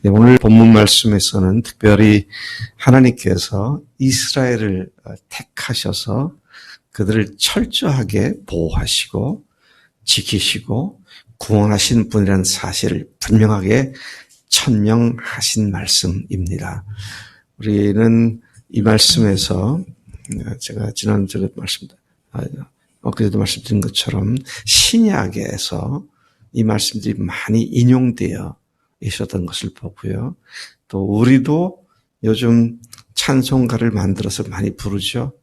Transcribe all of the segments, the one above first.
네, 오늘 본문 말씀에서는 특별히 하나님께서 이스라엘을 택하셔서 그들을 철저하게 보호하시고 지키시고 구원하신 분이라는 사실을 분명하게 천명하신 말씀입니다. 우리는 이 말씀에서 제가 지난주에 엊그제도 말씀드린 것처럼 신약에서 이 말씀들이 많이 인용되어 있었던 것을 보고요. 또 우리도 요즘 찬송가를 만들어서 많이 부르죠.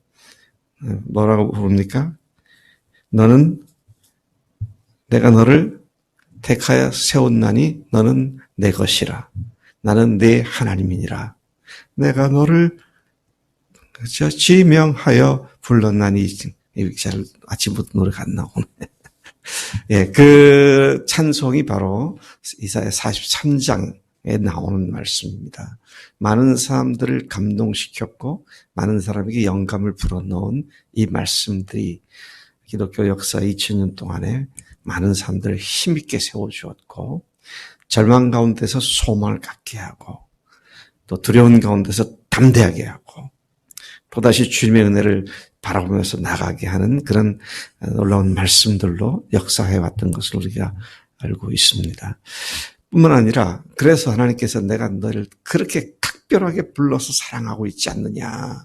뭐라고 부릅니까? 내가 너를 택하여 세웠나니 너는 내 것이라. 나는 내 하나님이니라. 내가 너를 지명하여 불렀나니. 잘 아침부터 노래가 안 나오네. 예, 그 찬송이 바로 이사야 43장에 나오는 말씀입니다. 많은 사람들을 감동시켰고 많은 사람에게 영감을 불어넣은 이 말씀들이 기독교 역사 2000년 동안에 많은 사람들을 힘있게 세워주었고 절망 가운데서 소망을 갖게 하고 또 두려운 가운데서 담대하게 하고 또다시 주님의 은혜를 바라보면서 나가게 하는 그런 놀라운 말씀들로 역사해왔던 것을 우리가 알고 있습니다. 뿐만 아니라 그래서 하나님께서 내가 너를 그렇게 각별하게 불러서 사랑하고 있지 않느냐.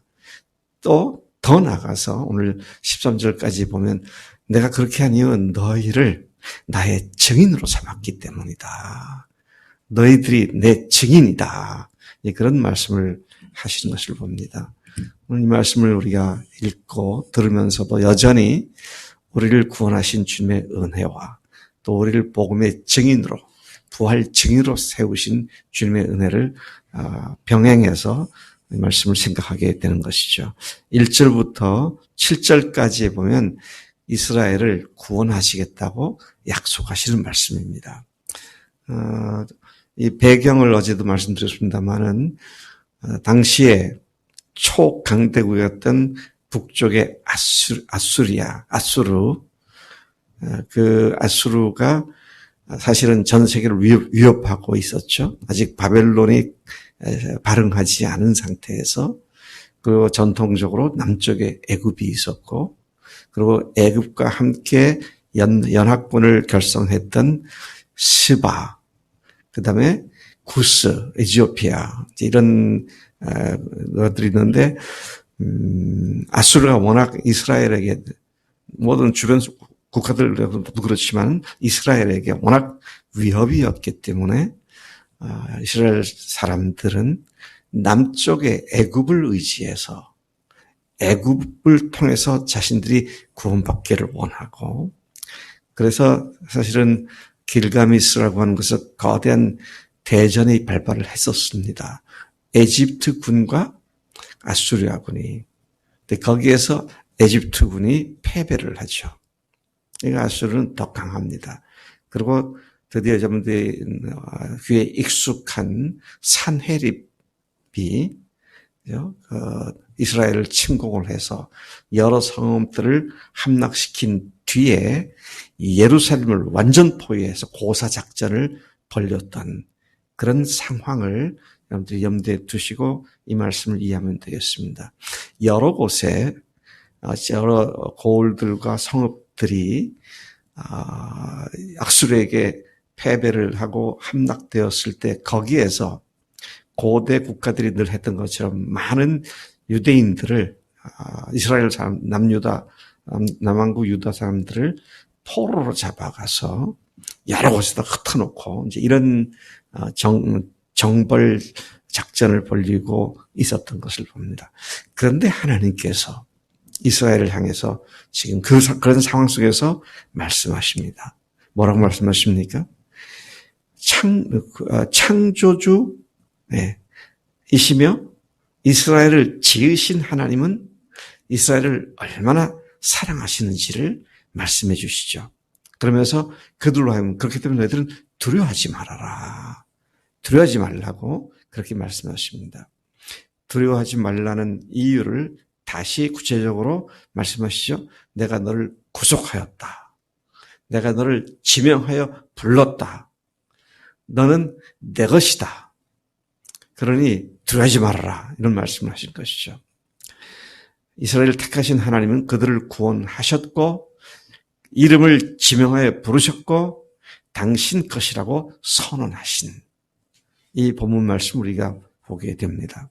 또 더 나아가서 오늘 13절까지 보면 내가 그렇게 한 이유는 너희를 나의 증인으로 삼았기 때문이다. 너희들이 내 증인이다. 그런 말씀을 하시는 것을 봅니다. 오늘 이 말씀을 우리가 읽고 들으면서도 여전히 우리를 구원하신 주님의 은혜와 또 우리를 복음의 증인으로 부활 증인으로 세우신 주님의 은혜를 병행해서 이 말씀을 생각하게 되는 것이죠. 1절부터 7절까지에 보면 이스라엘을 구원하시겠다고 약속하시는 말씀입니다. 이 배경을 어제도 말씀드렸습니다만은 당시에 초강대국이었던 북쪽의 아수르, 그 아수르가 사실은 전 세계를 위협하고 있었죠. 아직 바벨론이 발흥하지 않은 상태에서 그리고 전통적으로 남쪽에 애굽이 있었고 그리고 애굽과 함께 연합군을 결성했던 스바, 그 다음에 구스, 에티오피아 이런 것들이 있는데 아수르가 워낙 이스라엘에게 모든 주변 국가들도 그렇지만 이스라엘에게 워낙 위협이었기 때문에 이스라엘 사람들은 남쪽의 애굽을 의지해서 애굽을 통해서 자신들이 구원받기를 원하고 그래서 사실은 길가미스라고 하는 것은 거대한 대전의 발발을 했었습니다. 에집트 군과 아수리아 군이. 근데 거기에서 에집트 군이 패배를 하죠. 그러니까 아수르는 더 강합니다. 그리고 드디어 여러분들이 귀에 익숙한 산헤립이 이스라엘을 침공을 해서 여러 성읍들을 함락시킨 뒤에 예루살렘을 완전 포위해서 고사작전을 벌였던 그런 상황을 여러분들이 염두에 두시고 이 말씀을 이해하면 되겠습니다. 여러 곳에 여러 고을들과 성읍들이 아수르에게 패배를 하고 함락되었을 때 거기에서 고대 국가들이 늘 했던 것처럼 많은 유대인들을 이스라엘 사람 남왕국 유다 사람들을 포로로 잡아가서 여러 곳에다 흩어놓고 이제 이런 정벌 작전을 벌이고 있었던 것을 봅니다. 그런데 하나님께서 이스라엘을 향해서 지금 그런 상황 속에서 말씀하십니다. 뭐라고 말씀하십니까? 창조주 이시며 이스라엘을 지으신 하나님은 이스라엘을 얼마나 사랑하시는지를 말씀해 주시죠. 그러면서 그들로 하여금 그렇기 때문에 너희들은 두려워하지 말아라. 두려워하지 말라고 그렇게 말씀하십니다. 두려워하지 말라는 이유를 다시 구체적으로 말씀하시죠. 내가 너를 구속하였다. 내가 너를 지명하여 불렀다. 너는 내 것이다. 그러니 두려워하지 말아라. 이런 말씀을 하신 것이죠. 이스라엘을 택하신 하나님은 그들을 구원하셨고 이름을 지명하여 부르셨고 당신 것이라고 선언하신 이 본문 말씀 우리가 보게 됩니다.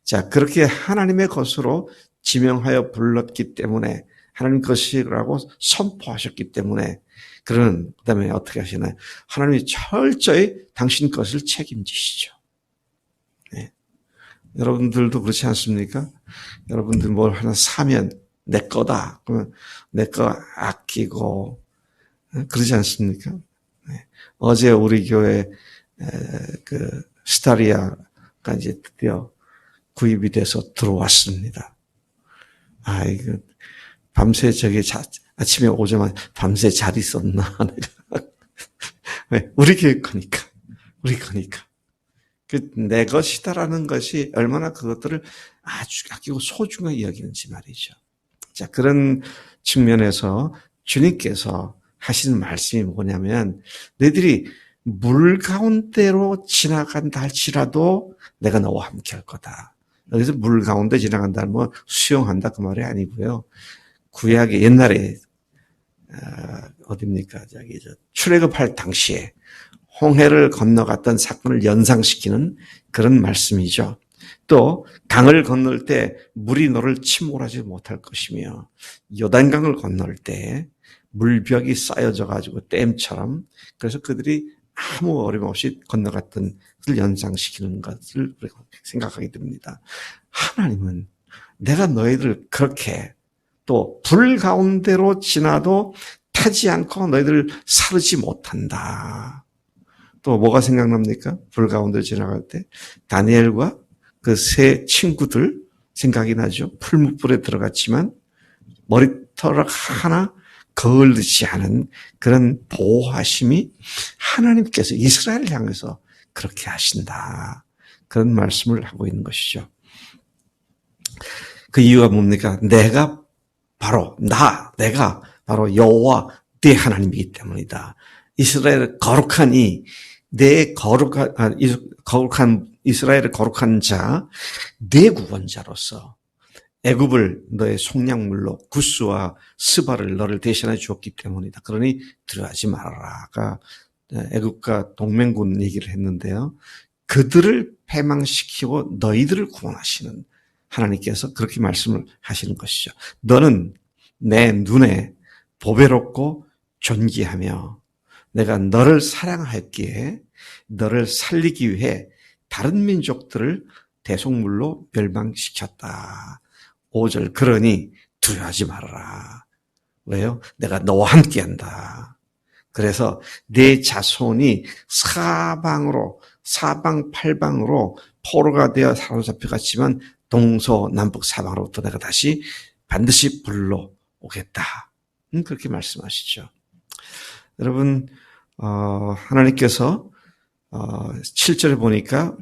자, 그렇게 하나님의 것으로 지명하여 불렀기 때문에 하나님 것이라고 선포하셨기 때문에 그다음에 어떻게 하시나요? 하나님이 철저히 당신 것을 책임지시죠. 네. 여러분들도 그렇지 않습니까? 여러분들 뭘 하나 사면 내 거다. 그러면 내 거 아끼고 그러지 않습니까? 네. 어제 우리 교회 그 스타리아가 이제 드디어 구입이 돼서 들어왔습니다. 아, 이거 밤새 아침에 오자마자 밤새 잘 있었나? 왜? 우리 교회 거니까. 우리 거니까. 내 것이다라는 것이 얼마나 그것들을 아주 아끼고 소중하게 여기는지 말이죠. 자, 그런 측면에서 주님께서 하시는 말씀이 뭐냐면 너희들이 물 가운데로 지나간다 할지라도 내가 너와 함께 할 거다. 여기서 물 가운데 지나간다 뭐 수영한다 그 말이 아니고요. 구약의 옛날에 어딥니까? 출애굽할 당시에 홍해를 건너갔던 사건을 연상시키는 그런 말씀이죠. 또 강을 건널 때 물이 너를 침몰하지 못할 것이며 요단강을 건널 때 물벽이 쌓여져 가지고 댐처럼 그래서 그들이 아무 어려움 없이 건너갔던 것을 연상시키는 것을 생각하게 됩니다. 하나님은 내가 너희들 그렇게 또 불 가운데로 지나도 타지 않고 너희들 사르지 못한다. 또 뭐가 생각납니까? 불 가운데 지나갈 때 다니엘과 그 세 친구들 생각이 나죠. 풀무불에 들어갔지만 머리털 하나 거울리지 않은 그런 보호하심이 하나님께서 이스라엘을 향해서 그렇게 하신다. 그런 말씀을 하고 있는 것이죠. 그 이유가 뭡니까? 내가 바로 여호와 네 하나님이기 때문이다. 이스라엘의 거룩한 이스라엘의 거룩한 자, 내 구원자로서 애굽을 너의 속량물로 구스와 스바를 너를 대신해 주었기 때문이다. 그러니 두려워하지 말아라가 애굽과 동맹군 얘기를 했는데요. 그들을 패망시키고 너희들을 구원하시는 하나님께서 그렇게 말씀을 하시는 것이죠. 너는 내 눈에 보배롭고 존귀하며 내가 너를 사랑하였기에 너를 살리기 위해 다른 민족들을 대속물로 멸망시켰다. 5절 그러니 두려워하지 말아라. 왜요? 내가 너와 함께한다. 그래서 내 자손이 사방팔방으로 포로가 되어 사로잡혀갔지만 동서남북 사방으로부터 내가 다시 반드시 불러오겠다. 그렇게 말씀하시죠. 여러분 하나님께서 7절에 보니까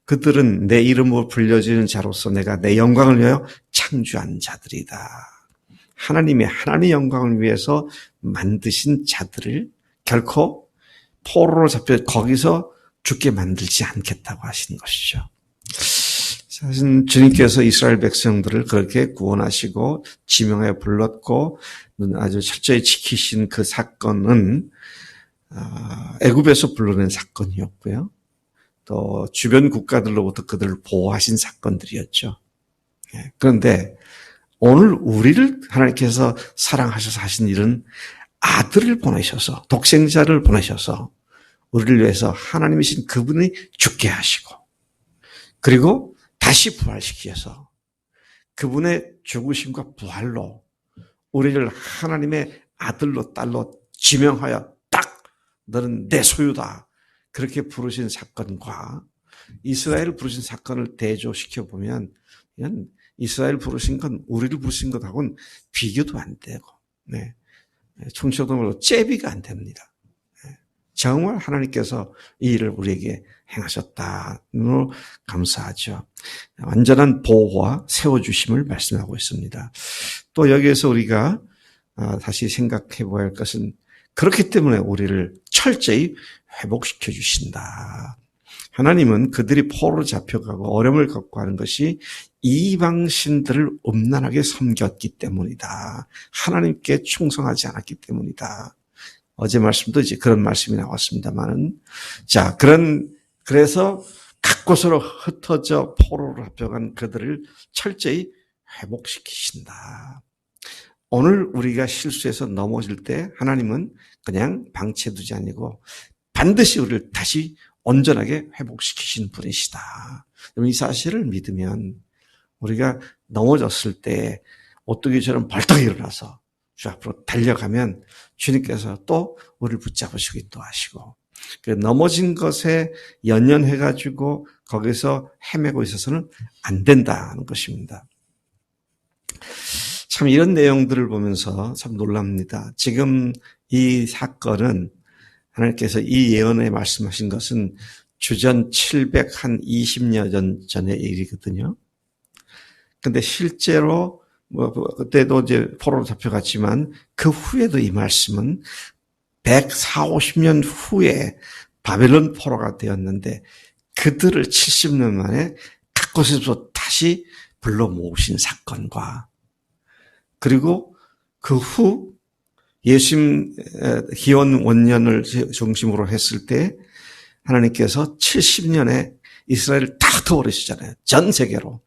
그들은 내 이름으로 불려지는 자로서 내가 내 영광을 위하여 창조한 자들이다. 하나님의 영광을 위해서 만드신 자들을 결코 포로로 잡혀 거기서 죽게 만들지 않겠다고 하시는 것이죠. 사실 주님께서 이스라엘 백성들을 그렇게 구원하시고 지명하여 불렀고 아주 철저히 지키신 그 사건은 애굽에서 불러낸 사건이었고요. 또 주변 국가들로부터 그들을 보호하신 사건들이었죠. 그런데 오늘 우리를 하나님께서 사랑하셔서 하신 일은 아들을 보내셔서 독생자를 보내셔서 우리를 위해서 하나님이신 그분이 죽게 하시고 그리고 다시 부활시키셔서 그분의 죽으심과 부활로 우리를 하나님의 아들로 딸로 지명하여 딱 너는 내 소유다. 그렇게 부르신 사건과 이스라엘을 부르신 사건을 대조시켜 보면 이스라엘 부르신 건 우리를 부르신 것하고는 비교도 안 되고 총체적으로 잽이가 안 됩니다. 정말 하나님께서 이 일을 우리에게 행하셨다로 감사하죠. 완전한 보호와 세워주심을 말씀하고 있습니다. 또 여기에서 우리가 다시 생각해 봐야 할 것은 그렇기 때문에 우리를 철저히 회복시켜 주신다. 하나님은 그들이 포로로 잡혀가고 어려움을 겪고 하는 것이 이방신들을 음란하게 섬겼기 때문이다. 하나님께 충성하지 않았기 때문이다. 어제 말씀도 이제 그런 말씀이 나왔습니다만은, 자, 그래서 각 곳으로 흩어져 포로로 잡혀간 그들을 철저히 회복시키신다. 오늘 우리가 실수해서 넘어질 때 하나님은 그냥 방치해두지 아니고 반드시 우리를 다시 온전하게 회복시키신 분이시다. 이 사실을 믿으면 우리가 넘어졌을 때 오뚜기처럼 벌떡 일어나서 주 앞으로 달려가면 주님께서 또 우리를 붙잡으시기도 하시고, 넘어진 것에 연연해가지고 거기서 헤매고 있어서는 안 된다는 것입니다. 참 이런 내용들을 보면서 참 놀랍니다. 지금 이 사건은 하나님께서 이 예언에 말씀하신 것은 주전 720년 전의 일이거든요. 근데 실제로 그때도 이제 포로로 잡혀갔지만 그 후에도 이 말씀은 140~50년 후에 바벨론 포로가 되었는데 그들을 70년 만에 각 곳에서 다시 불러 모으신 사건과, 그리고 그 후 예수님 기원 원년을 중심으로 했을 때 하나님께서 70년에 이스라엘을 다 흩어버리시잖아요. 전 세계로.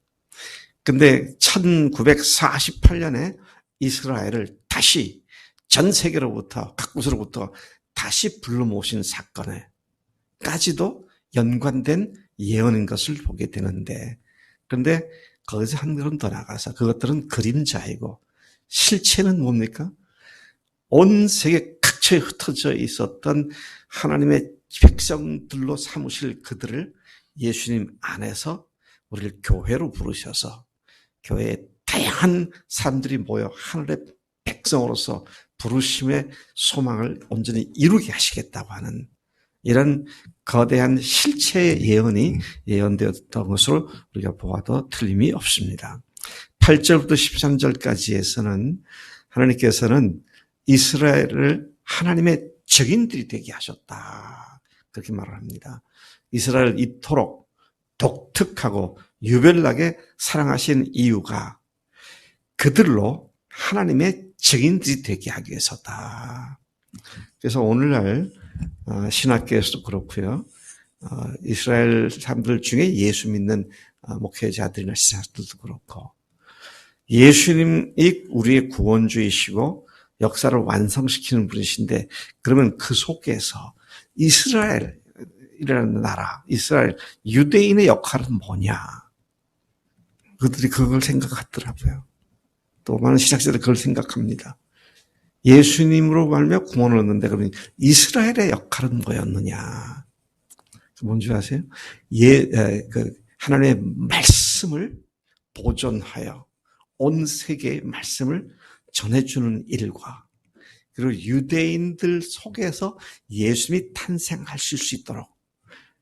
근데 1948년에 이스라엘을 다시 전 세계로부터 각 곳으로부터 다시 불러 모으신 사건에까지도 연관된 예언인 것을 보게 되는데, 그런데 거기서 한 걸음 더 나가서 그것들은 그림자이고 실체는 뭡니까? 온 세계 각처에 흩어져 있었던 하나님의 백성들로 삼으실 그들을 예수님 안에서 우리를 교회로 부르셔서 교회에 다양한 사람들이 모여 하늘의 백성으로서 부르심의 소망을 온전히 이루게 하시겠다고 하는 이런 거대한 실체의 예언이 예언되었던 것으로 우리가 보아도 틀림이 없습니다. 8절부터 13절까지에서는 하나님께서는 이스라엘을 하나님의 적인들이 되게 하셨다, 그렇게 말을 합니다. 이스라엘을 이토록 독특하고 유별나게 사랑하신 이유가 그들로 하나님의 적인들이 되게 하기 위해서다. 그래서 오늘날 신학계에서도 그렇고요, 이스라엘 사람들 중에 예수 믿는 목회자들이나 신학들도 그렇고, 예수님이 우리의 구원주이시고 역사를 완성시키는 분이신데, 그러면 그 속에서 이스라엘이라는 나라, 이스라엘 유대인의 역할은 뭐냐? 그들이 그걸 생각하더라고요. 또 많은 신학자들이 그걸 생각합니다. 예수님으로 말미암아 구원을 얻는데 그러면 이스라엘의 역할은 뭐였느냐? 뭔지 아세요? 하나님의 말씀을 보존하여 온 세계의 말씀을 전해주는 일과, 그리고 유대인들 속에서 예수님이 탄생하실 수 있도록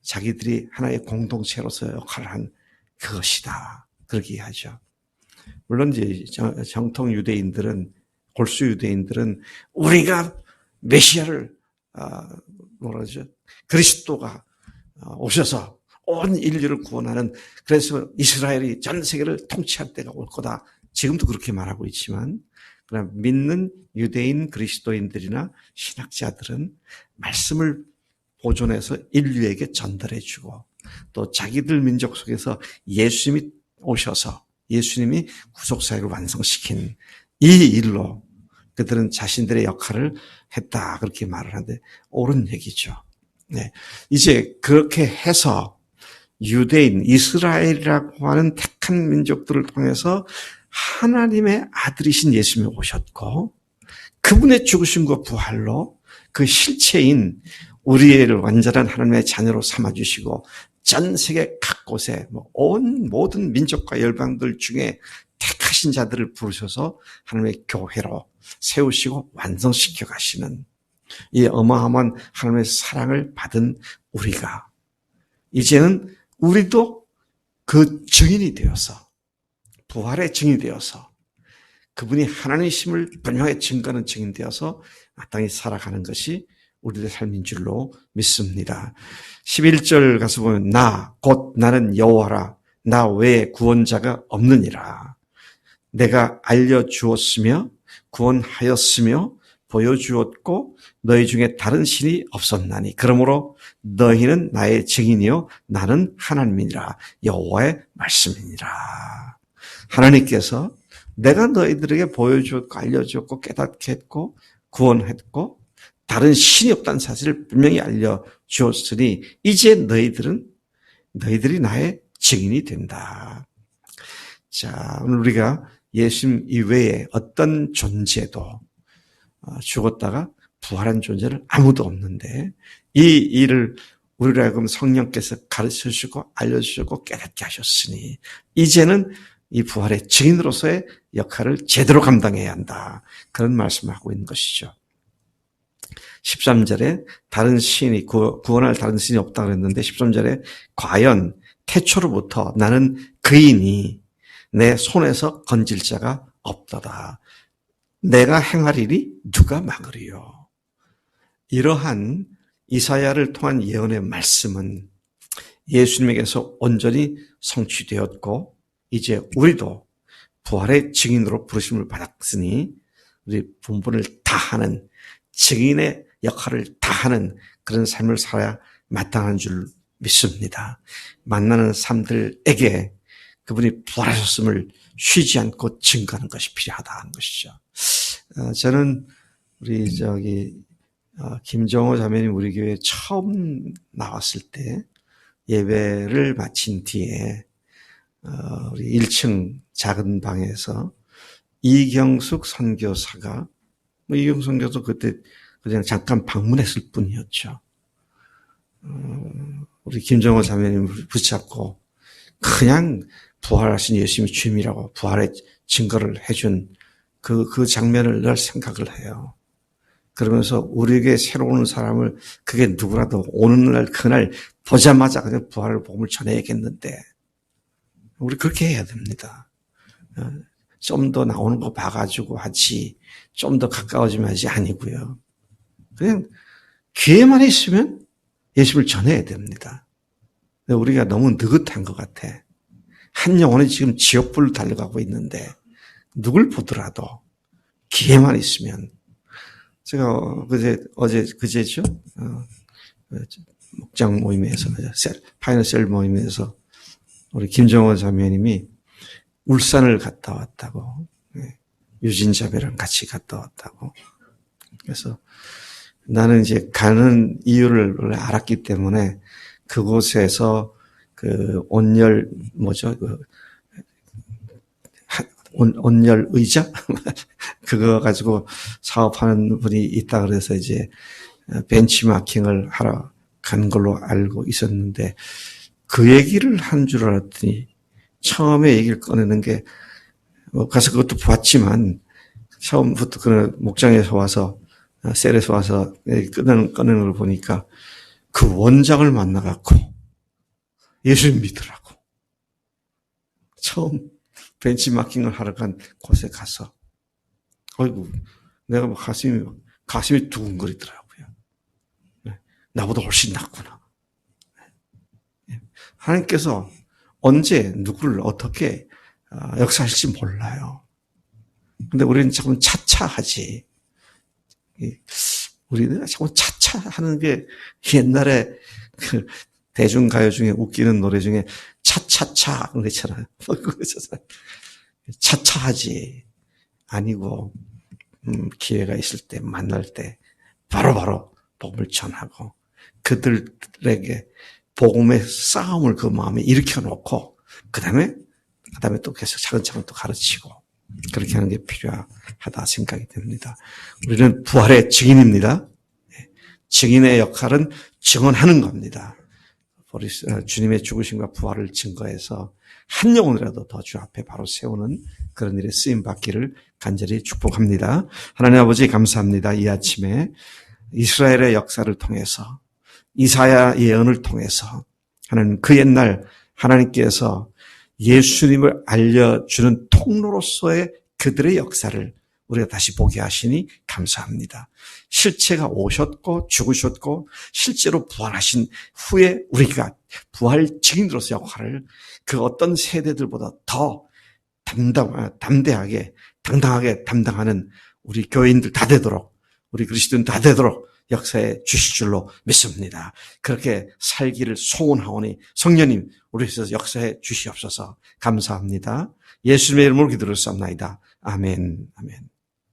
자기들이 하나의 공동체로서 역할을 한 그것이다, 그렇게 하죠. 물론 이제 정통 유대인들은, 골수 유대인들은 우리가 메시아를 그리스도가 오셔서 온 인류를 구원하는, 그래서 이스라엘이 전 세계를 통치할 때가 올 거다, 지금도 그렇게 말하고 있지만, 그러나 믿는 유대인 그리스도인들이나 신학자들은 말씀을 보존해서 인류에게 전달해주고, 또 자기들 민족 속에서 예수님이 오셔서 예수님이 구속사역을 완성시킨 이 일로 그들은 자신들의 역할을 했다, 그렇게 말을 하는데 옳은 얘기죠. 네. 이제 그렇게 해서 유대인, 이스라엘이라고 하는 택한 민족들을 통해서 하나님의 아들이신 예수님이 오셨고, 그분의 죽으심과 부활로 그 실체인 우리를 완전한 하나님의 자녀로 삼아주시고, 전 세계 각 곳에 온 모든 민족과 열방들 중에 택하신 자들을 부르셔서 하나님의 교회로 세우시고 완성시켜 가시는 이 어마어마한 하나님의 사랑을 받은 우리가 이제는 우리도 그 증인이 되어서, 부활의 증인이 되어서, 그분이 하나님이심을 분명하게 증거하는 증인이 되어서 마땅히 살아가는 것이 우리들의 삶인 줄로 믿습니다. 11절 가서 보면 곧 나는 여호와라. 나 외에 구원자가 없느니라. 내가 알려주었으며 구원하였으며 보여주었고 너희 중에 다른 신이 없었나니 그러므로 너희는 나의 증인이요 나는 하나님이니라. 여호와의 말씀이니라. 하나님께서 내가 너희들에게 보여주었고 알려주었고 깨닫게 했고 구원했고 다른 신이 없다는 사실을 분명히 알려주었으니 이제 너희들이 나의 증인이 된다. 자, 오늘 우리가 예수님 이외에 어떤 존재도 죽었다가 부활한 존재는 아무도 없는데 이 일을 우리로 하여금 성령께서 가르쳐주시고 알려주시고 깨닫게 하셨으니 이제는 이 부활의 증인으로서의 역할을 제대로 감당해야 한다. 그런 말씀을 하고 있는 것이죠. 13절에 다른 신이 구원할 다른 신이 없다고 그랬는데 13절에 과연 태초로부터 나는 그이니 내 손에서 건질 자가 없도다. 내가 행할 일이 누가 막으리요. 이러한 이사야를 통한 예언의 말씀은 예수님에게서 온전히 성취되었고 이제 우리도 부활의 증인으로 부르심을 받았으니 우리 본분을 다하는 증인의 역할을 다하는 그런 삶을 살아야 마땅한 줄 믿습니다. 만나는 사람들에게 그분이 부활하셨음을 쉬지 않고 증거하는 것이 필요하다는 것이죠. 저는 우리 김정호 자매님 우리 교회에 처음 나왔을 때 예배를 마친 뒤에 우리 1층 작은 방에서 이경숙 선교사가 이경숙 선교사 그때 그냥 잠깐 방문했을 뿐이었죠. 우리 김정호 자매님을 붙잡고 그냥 부활하신 예수님이 주님이라고 부활의 증거를 해준 그 장면을 늘 생각을 해요. 그러면서 우리에게 새로 오는 사람을 그게 누구라도 오는 날 그날 보자마자 그냥 부활의 복음을 전해야겠는데 우리 그렇게 해야 됩니다. 좀 더 나오는 거 봐가지고 하지 좀 더 가까워지면 하지 아니고요. 그냥 기회만 있으면 예수님을 전해야 됩니다. 우리가 너무 느긋한 것 같아. 한 영혼이 지금 지옥불로 달려가고 있는데 누굴 보더라도 기회만 있으면 제가 그제죠? 목장 모임에서 파이널 셀 모임에서 우리 김정호 자매님이 울산을 갔다 왔다고 유진 자매랑 같이 갔다 왔다고 그래서 나는 이제 가는 이유를 원래 알았기 때문에 그곳에서 온열 온열 의자? 그거 가지고 사업하는 분이 있다 그래서 이제 벤치마킹을 하러 간 걸로 알고 있었는데 그 얘기를 한 줄 알았더니 처음에 얘기를 꺼내는 게 가서 그것도 봤지만 처음부터 그 목장에서 와서 셀에서 와서 꺼내는 걸 보니까 그 원장을 만나갖고 예수님 믿으라고 처음 벤치마킹을 하러 간 곳에 가서 아이고 내가 뭐 가슴이 두근거리더라고요. 나보다 훨씬 낫구나. 하나님께서 언제 누구를 어떻게 역사하실지 몰라요. 근데 우리는 자꾸 차차하지. 우리는 자꾸 차차하는 게 옛날에 그 대중가요 중에 웃기는 노래 중에 차차차 그랬잖아요. 차차하지 아니고 기회가 있을 때 만날 때 바로바로 복음을 전하고 그들에게 복음의 싸움을 그 마음에 일으켜놓고 그 다음에 또 계속 차근차근 또 가르치고 그렇게 하는 게 필요하다 생각이 됩니다. 우리는 부활의 증인입니다. 증인의 역할은 증언하는 겁니다. 주님의 죽으심과 부활을 증거해서 한 영혼이라도 더 주 앞에 바로 세우는 그런 일에 쓰임 받기를 간절히 축복합니다. 하나님 아버지 감사합니다. 이 아침에 이스라엘의 역사를 통해서 이사야 예언을 통해서 하나님 그 옛날 하나님께서 예수님을 알려주는 통로로서의 그들의 역사를 우리가 다시 보게 하시니 감사합니다. 실체가 오셨고 죽으셨고 실제로 부활하신 후에 우리가 부활 증인으로서 역할을 그 어떤 세대들보다 더 담대하게 당당하게 담당하는 우리 교인들 다 되도록, 우리 그리스도인 다 되도록 역사해 주실 줄로 믿습니다. 그렇게 살기를 소원하오니 성령님 우리에서 역사해 주시옵소서. 감사합니다. 예수님의 이름으로 기도를 쌉나이다. 아멘. 아멘.